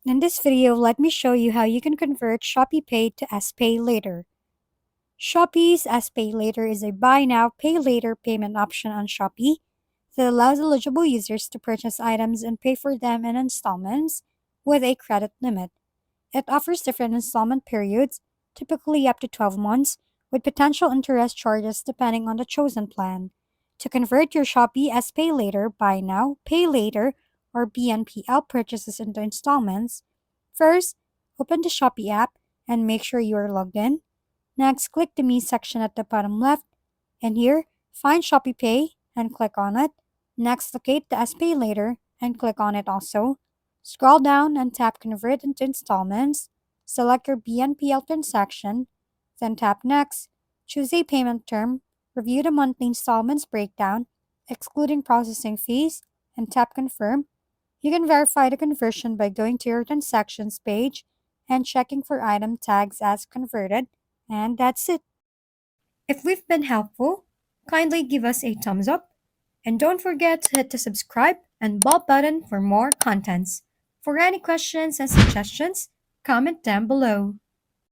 In this video, let me show you how you can convert ShopeePay to SPayLater. Shopee's SPayLater is a buy now, pay later payment option on Shopee that allows eligible users to purchase items and pay for them in installments with a credit limit. It offers different installment periods, typically up to 12 months, with potential interest charges depending on the chosen plan. To convert your Shopee SPayLater buy now, pay later, or BNPL purchases into installments, first, open the Shopee app and make sure you are logged in. Next, click the Me section at the bottom left, and here, find ShopeePay and click on it. Next, locate the SPayLater and click on it also. Scroll down and tap Convert into Installments. Select your BNPL transaction, then tap Next. Choose a payment term. Review the monthly installments breakdown, excluding processing fees, and tap Confirm. You can verify the conversion by going to your transactions page and checking for item tags as converted, and that's it. If we've been helpful, kindly give us a thumbs up and don't forget to hit the subscribe and bell button for more contents. For any questions and suggestions, comment down below.